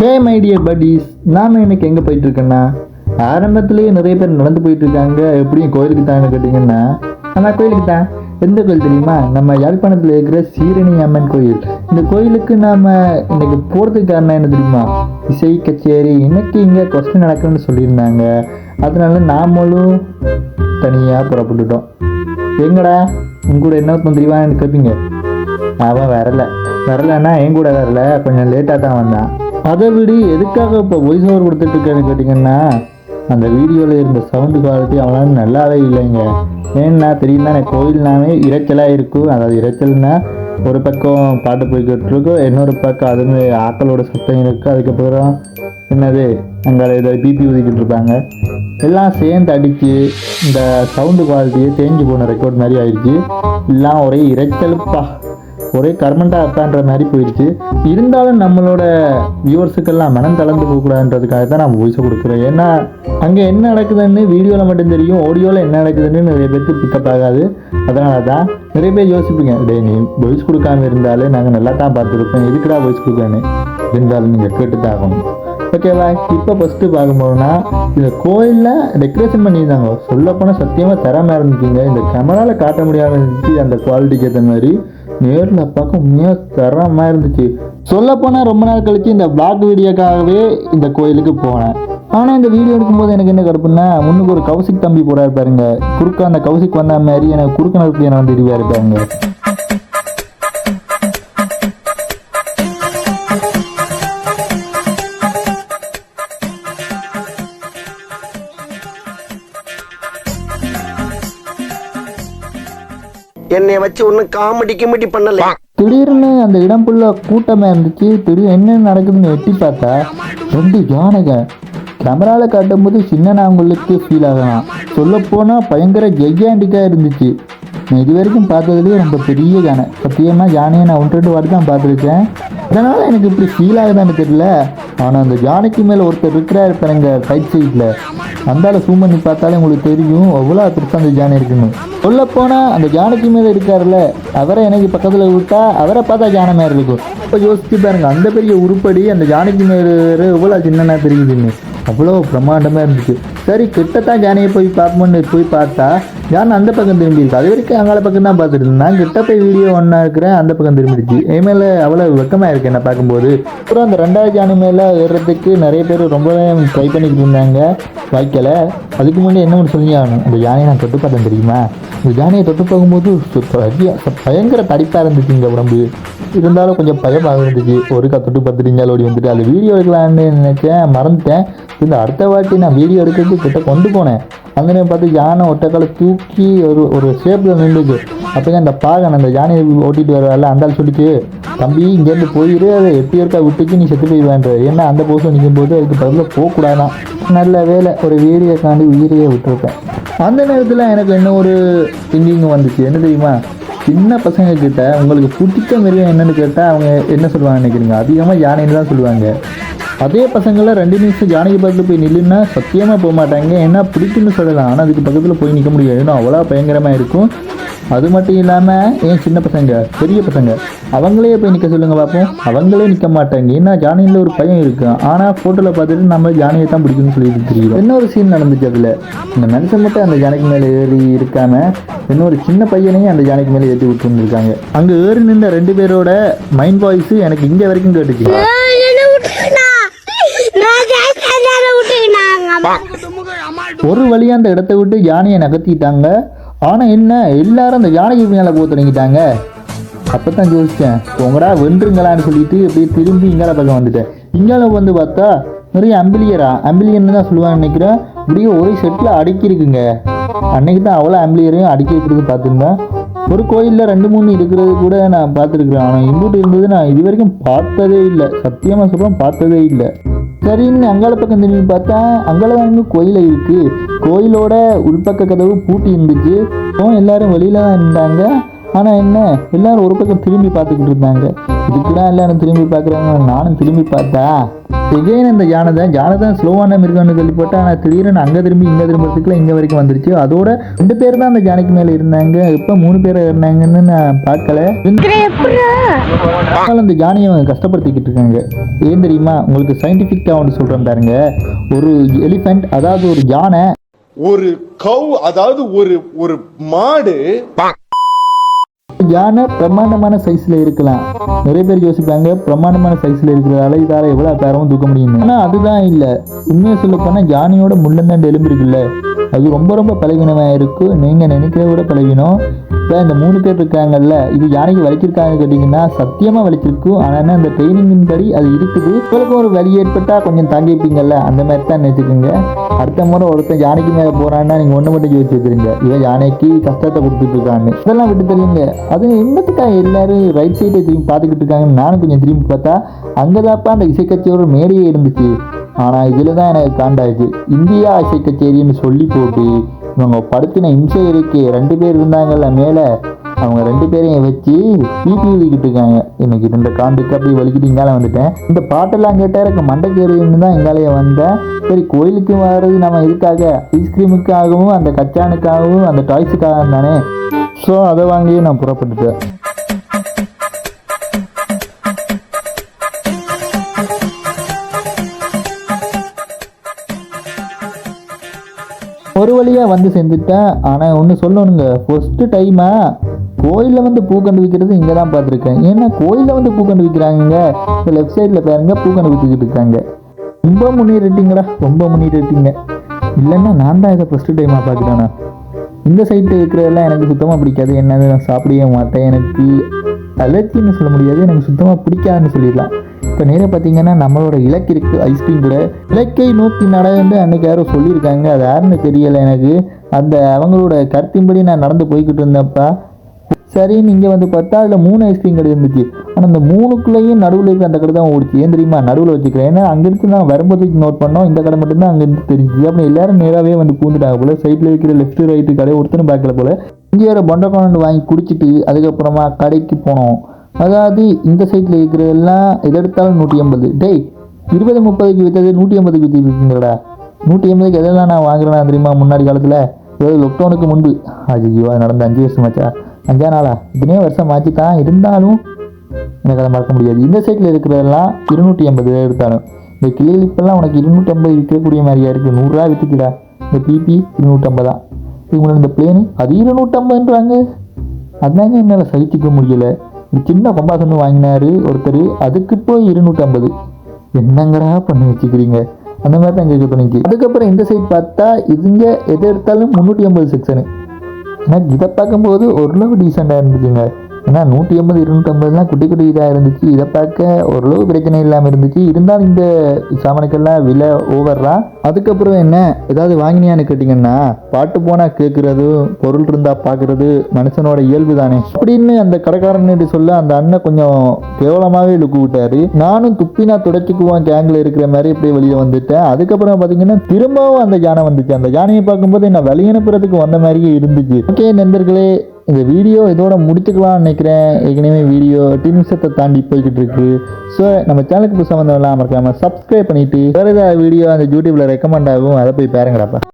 Hey my dear buddies, நாம் இன்னைக்கு எங்கே போயிட்டுருக்கேன்னா, ஆரம்பத்துலேயே நிறைய பேர் நடந்து போயிட்டுருக்காங்க. எப்படியும் கோயிலுக்கு தான் கேட்டிங்கன்னா, ஆனால் கோயிலுக்கு தான். எந்த கோயில் தெரியுமா? நம்ம யாழ்ப்பாணத்தில் இருக்கிற சீரணி அம்மன் கோயில். இந்த கோயிலுக்கு நாம் இன்னைக்கு போகிறதுக்கு காரணம் என்ன தெரியுமா? இசை கச்சேரி இன்னைக்கு இங்கே கொஸ்டின் நடக்குன்னு சொல்லியிருந்தாங்க. அதனால நாமளும் தனியாக புறப்பட்டுட்டோம். எங்கடா உங்கூட என்ன தெரியுமான்னு கேட்பீங்க. அவன் வரலைன்னா என் கூட வரல, கொஞ்சம் லேட்டாக தான் வந்தான். அதை விட எதுக்காக இப்போ வாய்ஸ் ஓவர் கொடுத்துட்டு இருக்கேன்னு கேட்டிங்கன்னா, அந்த வீடியோவில் இருந்த சவுண்டு குவாலிட்டி அவனால நல்லாவே இல்லைங்க. ஏன்னா தெரியும்னா கோயில்னாவே இறைச்சலாக இருக்கும். அதாவது இறைச்சல்னா ஒரு பக்கம் பாட்டு போய்கிட்டு இருக்கும், இன்னொரு பக்கம் அதுமே ஆக்களோட சத்தம் இருக்குது. அதுக்கப்புறம் என்னது அங்கே இதை பிபி ஊதிக்கிட்டு இருப்பாங்க. எல்லாம் சேர்ந்து அடித்து இந்த சவுண்டு குவாலிட்டியை தேஞ்சு போன ரெக்கார்ட் மாதிரி ஆயிடுச்சு. எல்லாம் ஒரே இறைச்சலுப்பா, ஒரே கர்மண்டாக அப்பான்ற மாதிரி போயிடுச்சு. இருந்தாலும் நம்மளோட வியூவர்ஸுக்கெல்லாம் மனம் தளர்ந்து போகக்கூடாதுன்றதுக்காக தான் நான் வாய்ஸ் கொடுக்குறேன். ஏன்னா அங்கே என்ன நடக்குதுன்னு வீடியோவில் மட்டும் தெரியும், ஆடியோவில் என்ன நடக்குதுன்னு நிறைய பேருக்கு பிக்கப் ஆகாது. அதனால தான் நிறைய பேர் யோசிப்பீங்க, டே நீ வாய்ஸ் கொடுக்காம இருந்தாலும் நாங்கள் நல்லா தான் பார்த்துருப்போம், எதுக்குடா வாய்ஸ் கொடுக்கான்னு. இருந்தாலும் நீங்கள் கேட்டு தான் ஆகணும். ஓகேவா? இப்போ ஃபஸ்ட்டு பார்க்கும்போதுனா இந்த கோயிலில் டெக்கரேஷன் பண்ணியிருந்தாங்க. சொல்லப்போனால் சத்தியமாக தரமாக இருந்துச்சுங்க. இந்த கேமராவில் காட்ட முடியாமல் இருந்துச்சு. அந்த குவாலிட்டிக்கு ஏற்ற மாதிரி நேரில் பார்க்க உண்மையாக தரமாக இருந்துச்சு. சொல்லப்போனால் ரொம்ப நாள் கழித்து இந்த பிளாக் வீடியோக்காகவே இந்த கோயிலுக்கு போனேன். ஆனால் இந்த வீடியோ எடுக்கும்போது எனக்கு என்ன கருப்புன்னா, முன்னுக்கு ஒரு கௌசிக் தம்பி போகிறாரு பாருங்க, குறுக்க அந்த கௌசிக் வந்த மாதிரி எனக்கு குறுக்க நிறுத்தி என்ன வந்து இருவாரு பாருங்க. என்னை வச்சு ஒன்னும் காமெடி பண்ணல. திடீர்னு அந்த இடம் ஃபுல்லா கூட்டமா இருந்துச்சு. திடீர்னு என்ன நடக்குதுன்னு எட்டி பார்த்தா 2 யானைங்க. கேமரால காட்டும் போது சின்ன உங்களுக்கு ஃபீல் ஆகலாம். சொல்ல போனா பயங்கர ஜெய்யாண்டிக்கா இருந்துச்சு. நான் இது வரைக்கும் பார்த்ததுலேயே ரொம்ப பெரிய யானை. சத்தியமாக யானையை நான் 1-2 வாட்டி தான் பார்த்துருக்கேன். அதனால் எனக்கு இப்படி ஃபீல் ஆகுதான்னு தெரியல. ஆனால் அந்த யானைக்கு மேலே ஒருத்தர் இருக்கிறாரு பாருங்க ரைட் சைடில், அந்தால ஜூம் பண்ணி பார்த்தாலே உங்களுக்கு தெரியும் அவ்வளோ பெருசாக அந்த யானை இருக்குன்னு. சொல்லப்போனால் அந்த யானைக்கு மேலே இருக்காருல்ல, அவரை எனக்கு பக்கத்தில் விட்டா அவரை பார்த்தா யானை மேலே இருக்கும். இப்போ யோசிச்சு பாருங்க, அந்த பெரிய உருப்படி அந்த யானைக்கு மேலே எவ்வளோ சின்னனா தெரியுதுன்னு. அவ்வளோ பிரம்மாண்டமாக இருந்துச்சு. சரி கிட்டத்தான் யானையை போய் பார்ப்போம்னு போய் பார்த்தா யானை அந்த பக்கம் திரும்பிடுச்சு. அது வரைக்கும் அங்கால பக்கம் தான் பார்த்துட்டு இருந்தேன். கிட்ட போய் வீடியோ ஒன்றா இருக்கிறேன், அந்த பக்கம் திரும்பிடுச்சு. என் மேலே அவ்வளோ வெக்கமாக இருக்குது என்ன பார்க்கும்போது. அப்புறம் அந்த 2வது யானை மேலே ஏறுறதுக்கு நிறைய பேர் ரொம்பவே ட்ரை பண்ணிக்கிட்டு இருந்தாங்க, வாய்க்கலை. அதுக்கு முன்னாடி என்ன ஒன்று சொல்லி ஆகணும், அந்த யானையை நான் தொட்டு பார்த்தேன் தெரியுமா? இந்த யானையை தொட்டு போகும்போது பயங்கர தடிப்பாக இருந்துச்சு இந்த உடம்பு. இருந்தாலும் கொஞ்சம் பயமாக இருந்துச்சு. ஒருக்கா தொட்டு பார்த்துட்டீங்க ஓடி வந்துட்டு அது வீடியோ எடுக்கலான்னு நினைச்சேன், மறந்துட்டேன். இந்த அடுத்த வாட்டி நான் வீடியோ எடுக்கிறதுக்கு கிட்ட கொண்டு போனேன். அங்கே பார்த்து யானை ஒட்டக்கால தூக்கி ஒரு ஷேப்பில் நின்றுச்சு. அப்போ அந்த பாகன் அந்த யானையை ஓட்டிகிட்டு வரல, அந்த ஆள் சொல்லிட்டு, தம்பி இங்கேருந்து போயிடு, அதை எப்படி இருக்கா விட்டுச்சு நீ செத்து போயிடுவேன்ற. ஏன்னா அந்த போஸை நிற்கும் போது அதுக்கு பதில் போகக்கூடாதான். நல்ல வேலை ஒரு வீடியோக்காண்டி உயிரையே விட்டுருப்பேன். அந்த நேரத்தில் எனக்கு என்ன ஒரு திங்கிங் வந்துச்சு, என்ன தெரியுமா? சின்ன பசங்க கிட்ட உங்களுக்கு பிடிச்ச மிருகம் என்னன்னு கேட்டால் அவங்க என்ன சொல்லுவாங்க நினைக்கிறீங்க? அதிகமாக யானைன்னு தான் சொல்லுவாங்க. அதே பசங்களை 2 நிமிஷம் யானைக்கு பக்கத்தில் போய் நில்லுன்னா சத்தியமாக போக மாட்டாங்க. ஏன்னா பிடிக்குன்னு சொல்லலாம், ஆனால் அதுக்கு பக்கத்தில் போய் நிற்க முடியாது. ஏன்னா அவ்வளோ பயங்கரமாக இருக்கும். அது மட்டும் இல்லாமல் ஏன் சின்ன பசங்க பெரிய பசங்க அவங்களே போய் நிற்க சொல்லுங்க பார்ப்போம், அவங்களே நிற்க மாட்டாங்க. ஏன்னா யானையில் ஒரு பயம் இருக்குது. ஆனால் ஃபோட்டோவில் பார்த்துட்டு நம்ம யானையை தான் பிடிக்குன்னு சொல்லிட்டு தெரியும். இன்னொரு சீன் நடந்துச்சு. அதில் இந்த மனுஷன் மட்டும் அந்த யானைக்கு மேலே ஏறி இருக்காம இன்னொரு சின்ன பையனையும் அந்த யானைக்கு மேலே ஏற்றி விட்டு வந்துருக்காங்க. அங்கே ஏறி நின்ற 2 பேரோட மைண்ட் வாய்ஸ் எனக்கு இங்கே வரைக்கும் கேட்டுச்சு. ஒரு வழியாக அந்த இடத்த விட்டு யானையை நகர்த்திட்டாங்க. ஆனால் என்ன எல்லாரும் அந்த யானைக்கு மேலே போக தொடங்கிட்டாங்க. அப்போ தான் யோசித்தேன், உங்கடா வென்றுங்களான்னு சொல்லிட்டு அப்படியே திரும்பி இங்கால பக்கம் வந்துட்டேன். இங்கால வந்து பார்த்தா நிறைய அம்பிலியன்னு தான் சொல்லுவான்னு நினைக்கிறேன். அப்படியே ஒரே செட்டில் அடுக்கியிருக்குங்க. அன்னைக்கு தான் அவ்வளோ அம்பிலியரையும் அடுக்கி இருக்கிறது பார்த்துருந்தேன். ஒரு கோயிலில் 2-3 இருக்கிறது கூட நான் பார்த்துருக்குறேன். ஆனால் இங்கிட்டு இருந்தது நான் இது வரைக்கும் பார்த்ததே இல்லை. சத்தியமாக சொல்கிறேன், பார்த்ததே இல்லை. சரின்னு அங்கால பக்கம் திரும்பி பார்த்தா அங்கால தான் கோயிலை இருக்குது. கோயிலோட உள்பக்க கதவு பூட்டி இருந்துச்சு. எல்லாரும் வெளியில தான் இருந்தாங்க. ஆனால் என்ன எல்லாரும் ஒரு பக்கம் திரும்பி பார்த்துக்கிட்டு இருந்தாங்க. இதுக்குதான் எல்லாரும் திரும்பி பார்க்குறாங்க. நானும் திரும்பி பார்த்தா எகைன் அந்த யானை தான் ஸ்லோவான மிருகம்னு சொல்லி போட்டா. ஆனால் திடீர்னு அங்கே திரும்பி இங்கே திரும்பறதுக்குள்ள இங்கே வரைக்கும் வந்துருச்சு. அதோட 2 பேர் தான் அந்த யானைக்கு மேலே இருந்தாங்க. இப்போ 3 பேர் இருந்தாங்கன்னு நான் பார்க்கல. அந்த யானையை அவங்க கஷ்டப்படுத்திக்கிட்டு இருக்காங்க. ஏன் தெரியுமா? உங்களுக்கு சயின்டிஃபிக்காக ஒன்று சொல்கிறேன் பாருங்க. ஒரு எலிஃபென்ட், அதாவது ஒரு யானை, ஒரு கவ், அதாவது ஒரு மாடு, யானை பிரம்மாண்டமான சைஸ்ல இருக்கலாம். நிறைய பேர் யோசிப்பாங்க பிரம்மாண்டமான சைஸ்ல இருக்கிறதால இதால எவ்வளவு பேரமும் தூக்க முடியும். ஆனா அதுதான் இல்ல. உண்மையை சொல்ல போனா யானையோட முள்ளந்தாண்டு எலும்பு இருக்குல்ல, அது ரொம்ப ரொம்ப பலவீனமா இருக்கு. நீங்க நினைக்கிறத விட பலவீனம். இப்போ இந்த 3 பேர் இருக்காங்கல்ல, இது யானைக்கு வலிச்சிருக்காங்க கேட்டீங்கன்னா சத்தியமா வலிச்சிருக்கும். ஆனா அந்த ட்ரைனிங்கின் படி அது இருக்குது. உங்களுக்கு ஒரு வலி ஏற்பட்டா கொஞ்சம் தாங்கிப்பீங்கல்ல, அந்த மாதிரி தான் நினைச்சுக்கோங்க. அடுத்த முறை ஒருத்தன் யானைக்கு மேலே போறான்னா நீங்க ஒண்ணு மட்டும் யோசிச்சு வச்சிருங்க, இவன் யானைக்கு கஷ்டத்தை கொடுத்துட்டு இருக்கான்னு. இதெல்லாம் விட்டு தெரியுங்க. அது என்னத்துக்கா எல்லாரும் ரைட் சைடை திரும்பி பார்த்துக்கிட்டு இருக்காங்கன்னு நானும் கொஞ்சம் திரும்பி பார்த்தா அங்கதாப்பா அந்த இசைக்கச்சேரியோட மேடையே இருந்துச்சு. ஆனா இதுல தான் எனக்கு காண்டாச்சு. இந்தியா இசை கச்சேரின்னு சொல்லி போட்டு இவங்க படுத்தின இம்சை இருக்கே, 2 பேர் இருந்தாங்கல்ல மேலே, அவங்க 2 பேரையும் வச்சு பீப்பி ஊதிக்கிட்டு இருக்காங்க. எனக்கு இந்த காண்டுக்கு அப்படி வலிக்கிட்டு இங்கால வந்துட்டேன். இந்த பாட்டெல்லாம் கேட்டால் எனக்கு மண்டைக்கேறின்னு தான் எங்காலேயே வந்தேன். சரி, கோயிலுக்கு வர்றது நம்ம இதுக்காக ஐஸ்கிரீமுக்காகவும் அந்த கச்சானுக்காகவும் அந்த டாய்ஸுக்காக தானே. ஸோ அதை வாங்கி நான் புறப்பட்டுட்டேன். ஒரு வழியாக வந்து சேர்ந்துட்டேன். ஆனால் ஒன்று சொல்லணுங்க, ஃபஸ்ட்டு டைமாக கோயிலில் வந்து பூ கண்டு விற்கிறது இங்கே தான் பார்த்துருக்கேன். ஏன்னா கோயிலில் வந்து பூ கண்டு விற்கிறாங்க. இப்போ லெஃப்ட் சைடில் பாருங்க, பூ கண்டு விற்றுக்கிட்டு இருக்காங்க. ரொம்ப முன்னேறிட்டீங்கடா, ரொம்ப முன்னேறிட்டீங்க. இல்லைன்னா நான் தான் இதை ஃபஸ்ட்டு டைமாக பார்க்குறேண்ணா. இந்த சைட்டில் இருக்கிறதெல்லாம் எனக்கு சுத்தமாக பிடிக்காது. என்னது நான் சாப்பிடவே மாட்டேன். எனக்கு அலர்ஜின்னு சொல்ல முடியாது, எனக்கு சுத்தமாக பிடிக்காதுன்னு சொல்லிடலாம். இப்போ நேராக பார்த்தீங்கன்னா நம்மளோட இலக்கு இருக்குது, ஐஸ்கிரீம் கூட. இலக்கை நோக்கி நடந்து அன்னைக்கு யாரோ சொல்லியிருக்காங்க, அது யாருன்னு தெரியலை எனக்கு. அந்த அவங்களோட கருத்தின்படி நான் நடந்து போய்கிட்டு இருந்தப்பா சரின்னு இங்கே வந்து பார்த்தா அதில் 3 ஐஸ்கிரீம் கடை இருந்துச்சு. ஆனால் அந்த 3க்குள்ளேயும் நடுவில் இருக்கிற அந்த கடை தான் ஓடிச்சு. ஏன் தெரியுமா? நடுவில் வச்சுக்கிறேன். ஏன்னா அங்கேருந்து நான் வரும்போதுக்கு நோட் பண்ணோம், இந்த கடை மட்டும்தான் அங்கேருந்து தெரிஞ்சு. அப்படி எல்லாரும் நேராகவே வந்து பூந்துட்டாங்க போல. சைடில் இருக்கிற லெஃப்ட் ரைட்டு கடை ஒருத்தரும் பார்க்கல போல. இங்கே வேறு பொண்டை வாங்கி குடிச்சிட்டு அதுக்கப்புறமா கடைக்கு போனோம். அதாவது இந்த சைட்டில் இருக்கிறதெல்லாம் எதை எடுத்தாலும் 180. டேய், 20-30க்கு விற்றது 180க்கு விற்றுருக்கீங்களா? 180க்கு எதெல்லாம் நான் வாங்குறேன்னா தெரியுமா? முன்னாடி காலத்தில், அதாவது லாக்டவுனுக்கு முன்பு. ஐயோ, அது நடந்த 5 வருஷமாச்சா, 5 நாளா, இத்தனையோ வருஷம் ஆச்சு தான். இருந்தாலும் எனக்கு அதை மறக்க முடியாது. இந்த சைட்டில் இருக்கிறதெல்லாம் 280 எடுத்தாலும். இந்த கிளிப்பெல்லாம் உனக்கு 250 விற்கக்கூடிய மாதிரியா இருக்குது. 100 ரூபா விற்றுக்குடா. இந்த பிபி 250 தான். இவங்க இந்த பிளேனு அது 250ன்றாங்க. அதுதாங்க என்னால் சகிச்சிக்க முடியலை. சின்ன கொம்பாசன்னு வாங்கினாரு ஒருத்தர், அதுக்கு போய் 250. என்னங்கடா பண்ணி வச்சுக்கிறீங்க? அந்த மாதிரி தான் கேட்க தோணுச்சு. அதுக்கப்புறம் இந்த சைட் பார்த்தா இதுங்க எதை எடுத்தாலும் 380 செக்ஷனு. எனக்கு இதை பார்க்கும்போது ஓரளவு டீசெண்டாக இருந்துச்சுங்க. ஏன்னா 180 250 குட்டி குட்டி இதாக இருந்துச்சு. இதை பார்க்க ஓரளவு பிரச்சனை இல்லாமல் இருந்துச்சு. இருந்தாலும் இந்த சாமானுக்கெல்லாம் விலை ஓவர்லாம். அதுக்கப்புறம் என்ன ஏதாவது வாங்கினியான்னு கேட்டிங்கன்னா, பாட்டு போனால் கேட்குறது, பொருள் இருந்தால் பார்க்குறது மனுஷனோட இயல்பு தானே அப்படின்னு அந்த கடைக்காரன்னு சொல்ல அந்த அண்ணன் கொஞ்சம் கேவலமாகவே லுக்கு விட்டாரு. நானும் துப்பினா துடைச்சிக்குவோம் கேங்கில் இருக்கிற மாதிரி இப்படியே வெளியே வந்துட்டேன். அதுக்கப்புறம் பார்த்தீங்கன்னா திரும்பவும் அந்த யானை வந்துச்சு. அந்த யானையை பார்க்கும்போது என்ன வழி அனுப்புறதுக்கு வந்த மாதிரியே இருந்துச்சு. ஓகே நண்பர்களே, இந்த வீடியோ இதோட முடிச்சுக்கலாம்னு நினைக்கிறேன். ஏற்கனவே வீடியோ 10 நிமிஷத்தை தாண்டி போய்கிட்டு இருக்கு. ஸோ நம்ம சேனலுக்கு புதுசாக வந்தவங்களாம் மறக்காமல் சப்ஸ்கிரைப் பண்ணிவிட்டு வேறு ஏதாவது வீடியோ அந்த யூடியூப்பில் ரெக்கமெண்ட் ஆகும், அதை போய் பாருங்கடாப்பா.